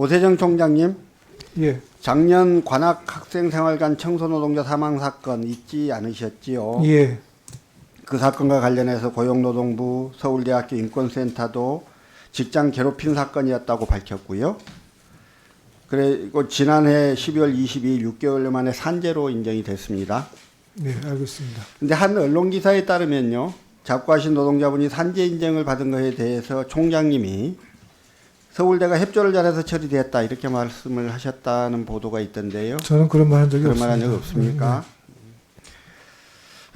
오세정 총장님, 예, 작년 관악 학생생활관 청소노동자 사망 사건 잊지 않으셨지요? 예, 그 사건과 관련해서 고용노동부, 서울대학교 인권센터도 직장 괴롭힘 사건이었다고 밝혔고요. 그리고 지난해 12월 22일 6개월 만에 산재로 인정이 됐습니다. 네, 알겠습니다. 근데 한 언론 기사에 따르면요, 작고하신 노동자분이 산재 인정을 받은 것에 대해서 총장님이 서울대가 협조를 잘해서 처리됐다 이렇게 말씀을 하셨다는 보도가 있던데요. 저는 그런 말 한 적이 그런 없습니다. 말 한 적 없습니까?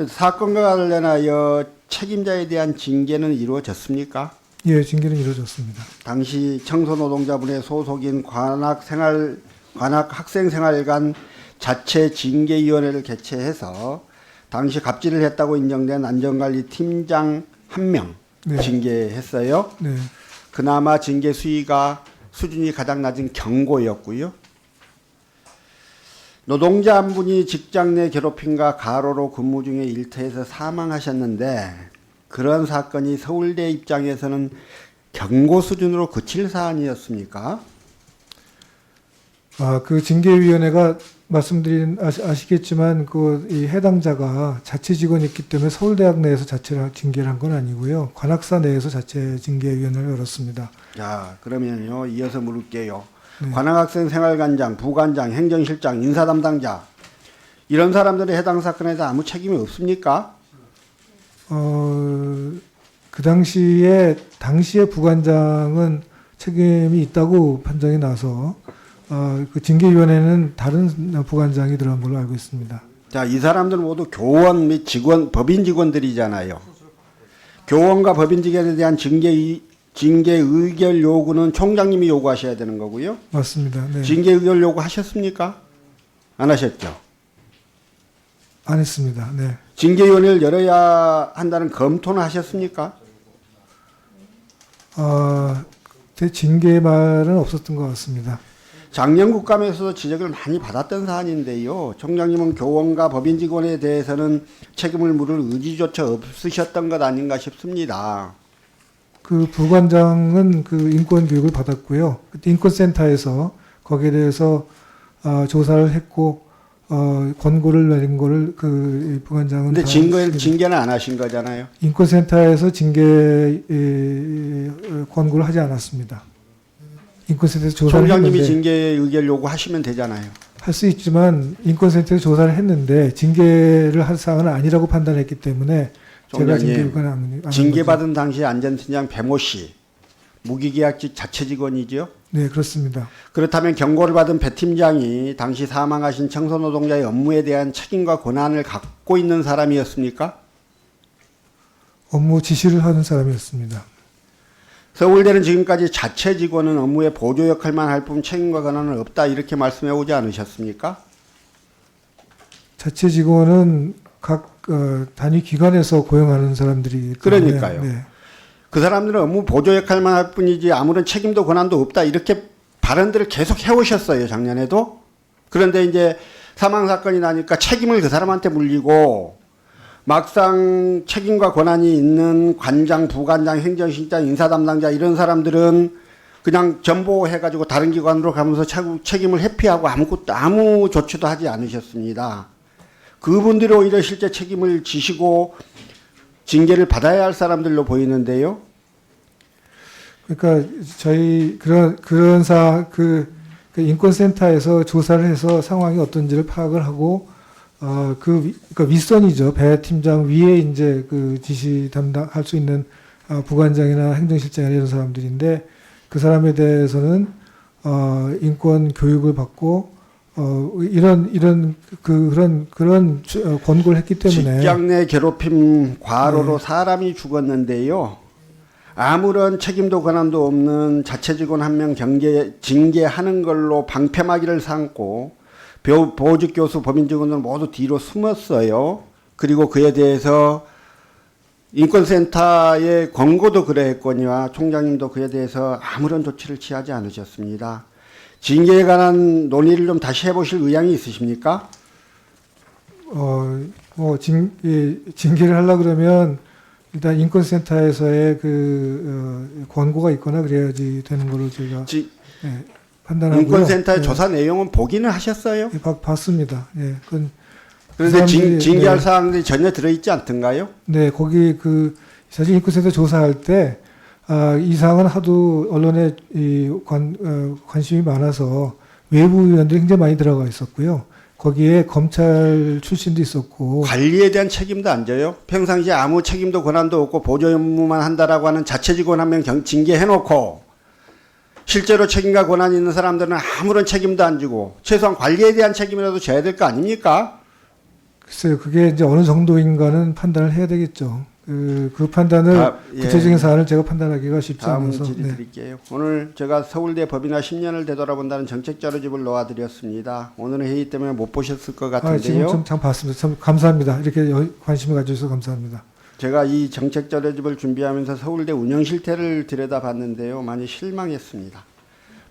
사건과 관련하여 책임자에 대한 징계는 이루어졌습니까? 예, 징계는 이루어졌습니다. 당시 청소노동자분의 소속인 관악 학생생활관 자체 징계위원회를 개최해서 당시 갑질을 했다고 인정된 안전관리 팀장 1명 네. 징계했어요. 네, 그나마 징계 수준이 가장 낮은 경고였고요. 노동자 한 분이 직장 내 괴롭힘과 가로로 근무 중에 일터에서 사망하셨는데 그런 사건이 서울대 입장에서는 경고 수준으로 그칠 사안이었습니까? 그 징계위원회가 아시겠지만 이 해당자가 자체 직원이었기 때문에 서울대학 내에서 자체로 징계를 한 건 아니고요. 관악사 내에서 자체 징계위원회를 열었습니다. 자, 그러면요 이어서 물을게요. 네. 관악학생생활관장, 부관장, 행정실장, 인사담당자 이런 사람들의 해당 사건에서 아무 책임이 없습니까? 그 당시에 부관장은 책임이 있다고 판정이 나서 그 징계위원회는 다른 부관장이 들어간 걸로 알고 있습니다. 자, 이 사람들은 모두 교원 및 직원, 법인 직원들이잖아요. 교원과 법인 직원에 대한 징계 의결 요구는 총장님이 요구하셔야 되는 거고요. 맞습니다. 네. 징계 의결 요구하셨습니까? 안 하셨죠? 안 했습니다. 네. 징계위원회를 열어야 한다는 검토는 하셨습니까? 제 징계 말은 없었던 것 같습니다. 작년 국감에서도 지적을 많이 받았던 사안인데요. 총장님은 교원과 법인 직원에 대해서는 책임을 물을 의지조차 없으셨던 것 아닌가 싶습니다. 그 부관장은 그 인권 교육을 받았고요. 그때 인권센터에서 거기에 대해서 조사를 했고 권고를 내린 거를 그 부관장은 근데 징계는 안 하신 거잖아요. 인권센터에서 징계 권고를 하지 않았습니다. 인권센터에서 조사를 총장님이 했는데 징계 의결 요구하시면 되잖아요. 할 수 있지만 인권센터에서 조사를 했는데 징계를 할 사안은 아니라고 판단했기 때문에 제가 총장님, 징계받은 당시 안전팀장 배모 씨 무기계약직 자체 직원이죠? 네, 그렇습니다. 그렇다면 경고를 받은 배 팀장이 당시 사망하신 청소노동자의 업무에 대한 책임과 권한을 갖고 있는 사람이었습니까? 업무 지시를 하는 사람이었습니다. 서울대는 지금까지 자체 직원은 업무의 보조 역할만 할 뿐 책임과 권한은 없다 이렇게 말씀해 오지 않으셨습니까? 자체 직원은 각 단위 기관에서 고용하는 사람들이 그러니까요. 네. 그 사람들은 업무 보조 역할만 할 뿐이지 아무런 책임도 권한도 없다 이렇게 발언들을 계속 해오셨어요, 작년에도. 그런데 이제 사망 사건이 나니까 책임을 그 사람한테 물리고 막상 책임과 권한이 있는 관장, 부관장, 행정실장, 인사담당자 이런 사람들은 그냥 전보해가지고 다른 기관으로 가면서 책임을 회피하고 아무 조치도 하지 않으셨습니다. 그분들이 오히려 실제 책임을 지시고 징계를 받아야 할 사람들로 보이는데요. 그러니까 저희 그 인권센터에서 조사를 해서 상황이 어떤지를 파악을 하고 그러니까 윗선이죠. 배 팀장 위에 이제 그 지시 담당할 수 있는 부관장이나 행정실장이나 이런 사람들인데 그 사람에 대해서는 인권 교육을 받고 그런 권고를 했기 때문에 직장 내 괴롭힘 과로로 네. 사람이 죽었는데요. 아무런 책임도 권한도 없는 자체 직원 한 명 징계하는 걸로 방패막이를 삼고 보직 교수, 법인 직원들 모두 뒤로 숨었어요. 그리고 그에 대해서 인권센터의 권고도 그러했거니와 총장님도 그에 대해서 아무런 조치를 취하지 않으셨습니다. 징계에 관한 논의를 좀 다시 해보실 의향이 있으십니까? 징계를 하려 그러면 일단 인권센터에서의 권고가 있거나 그래야지 되는 거로 저희가 판단하고요. 인권센터의 예, 조사 내용은 보기는 하셨어요? 예, 봤습니다. 예, 그건 그런데 사람들이, 징계할 네. 사항들이 전혀 들어있지 않던가요? 네, 거기 그 사실 인권센터 조사할 때 이 사항은 하도 언론에 관심이 많아서 외부 위원들이 굉장히 많이 들어가 있었고요. 거기에 검찰 출신도 있었고 관리에 대한 책임도 안 져요? 평상시에 아무 책임도 권한도 없고 보조 업무만 한다라고 하는 자체 직원 한 명 징계해놓고 실제로 책임과 권한이 있는 사람들은 아무런 책임도 안 지고 최소한 관리에 대한 책임이라도 져야 될 거 아닙니까? 글쎄요, 그게 이제 어느 정도인가는 판단을 해야 되겠죠. 그 판단을 예. 구체적인 사안을 제가 판단하기가 쉽지 다음 않아서. 질의 네. 드릴게요. 오늘 제가 서울대 법인화 10년을 되돌아본다는 정책 자료집을 놓아드렸습니다. 오늘은 회의 때문에 못 보셨을 것 같은데요. 지금 참 봤습니다. 참 감사합니다. 이렇게 관심을 가져주셔서 감사합니다. 제가 이 정책 자료집을 준비하면서 서울대 운영 실태를 들여다봤는데요. 많이 실망했습니다.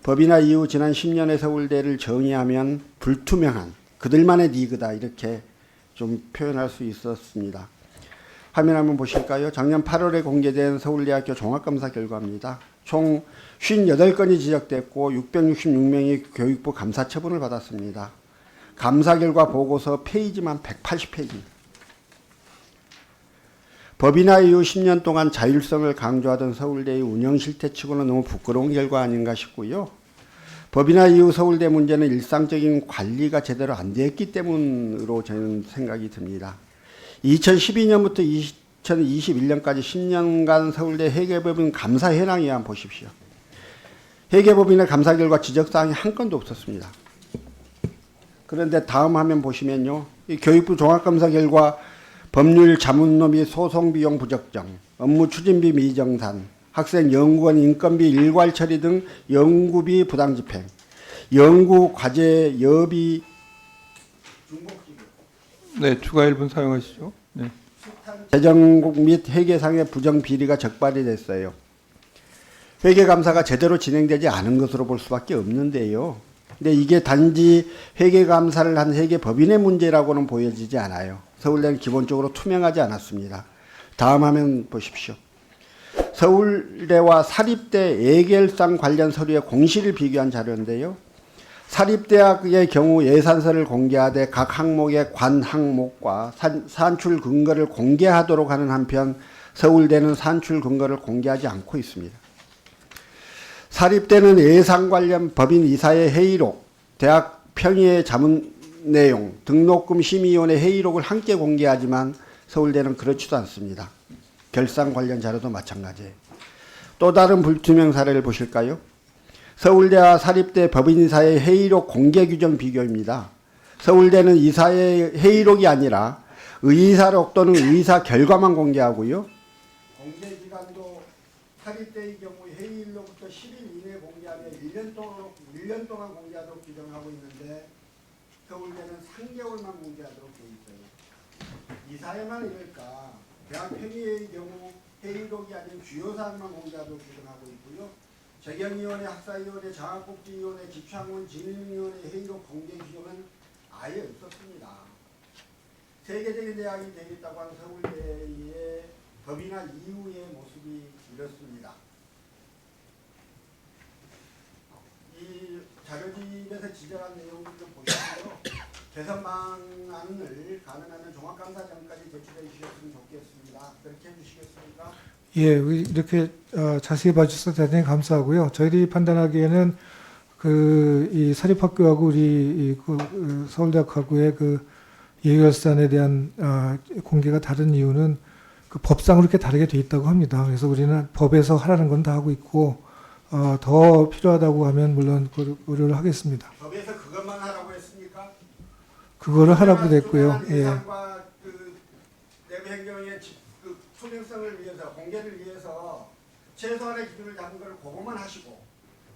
법인화 이후 지난 10년의 서울대를 정의하면 불투명한 그들만의 리그다 이렇게 좀 표현할 수 있었습니다. 화면 한번 보실까요? 작년 8월에 공개된 서울대학교 종합감사 결과입니다. 총 58건이 지적됐고 666명이 교육부 감사 처분을 받았습니다. 감사 결과 보고서 페이지만 180페이지. 법인화 이후 10년 동안 자율성을 강조하던 서울대의 운영 실태치고는 너무 부끄러운 결과 아닌가 싶고요. 법인화 이후 서울대 문제는 일상적인 관리가 제대로 안 됐기 때문으로 저는 생각이 듭니다. 2012년부터 2021년까지 10년간 서울대 회계법인 감사 현황위원 보십시오. 회계법인의 감사 결과 지적사항이 한 건도 없었습니다. 그런데 다음 화면 보시면요. 이 교육부 종합감사 결과 법률 자문료 및 소송비용 부적정, 업무 추진비 미정산, 학생 연구원 인건비 일괄 처리 등 연구비 부당집행, 연구 과제 여비 네, 추가 1분 사용하시죠. 네. 재정국 및 회계상의 부정 비리가 적발이 됐어요. 회계감사가 제대로 진행되지 않은 것으로 볼 수밖에 없는데요. 근데 이게 단지 회계감사를 한 회계법인의 문제라고는 보여지지 않아요. 서울대는 기본적으로 투명하지 않았습니다. 다음 화면 보십시오. 서울대와 사립대 예결상 관련 서류의 공시를 비교한 자료인데요. 사립대학의 경우 예산서를 공개하되 각 항목의 관 항목과 산출 근거를 공개하도록 하는 한편 서울대는 산출 근거를 공개하지 않고 있습니다. 사립대는 예산 관련 법인 이사의 회의록, 대학 평의회 자문 내용, 등록금 심의위원회 회의록을 함께 공개하지만 서울대는 그렇지도 않습니다. 결산 관련 자료도 마찬가지예요. 또 다른 불투명 사례를 보실까요? 서울대와 사립대 법인이사의 회의록 공개 규정 비교입니다. 서울대는 이사의 회의록이 아니라 의사록 또는 의사 결과만 공개하고요. 공개 기간도 사립대의 경우 회의일로부터 10일 이내 공개하며 1년 동안 공개하도록 규정하고 있는데 서울대는 3개월만 공개하도록 되어 있어요. 이사회만 이럴까? 대학 평의회의 경우 회의록이 아닌 주요 사항만 공개하도록 규정하고 있고요. 재경위원회, 학사위원회, 장학복지위원회, 집창원, 진흥위원회 회의록 공개 규정은 아예 없었습니다. 세계적인 대학이 되겠다고 하는 서울대의 법인화 이후의 모습이 이렇습니다. 이 자료집에서 지적한 내용을 좀 보시고요. 개선 방안을 가능하면 종합감사 전까지 제출해 주셨으면 좋겠습니다. 그렇게 해주시겠습니까? 예, 이렇게 자세히 봐주셔서 대단히 감사하고요. 저희들이 판단하기에는 이 사립학교하고 우리 서울대학하고의 그 예결산에 대한 공개가 다른 이유는 그 법상으로 이렇게 다르게 돼 있다고 합니다. 그래서 우리는 법에서 하라는 건 다 하고 있고 더 필요하다고 하면 물론 고려를 하겠습니다. 법에서 그것만 하라고 했습니까? 그거를 하라고 됐고요. 예. 예산과 그 내부 행정의 그 투명성을 위해서 공개를 위해서 최소한의 기준을 잡은 걸 그것만 하시고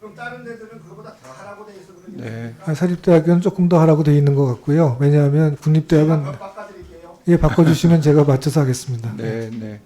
그럼 다른 데들은 그거보다 더 하라고 돼 있어 그러겠습니까? 사립대학교는 조금 더 하라고 돼 있는 것 같고요. 왜냐하면 국립대학은 법 바꿔드릴게요. 바꿔주시면 제가 맞춰서 하겠습니다. 네, 네.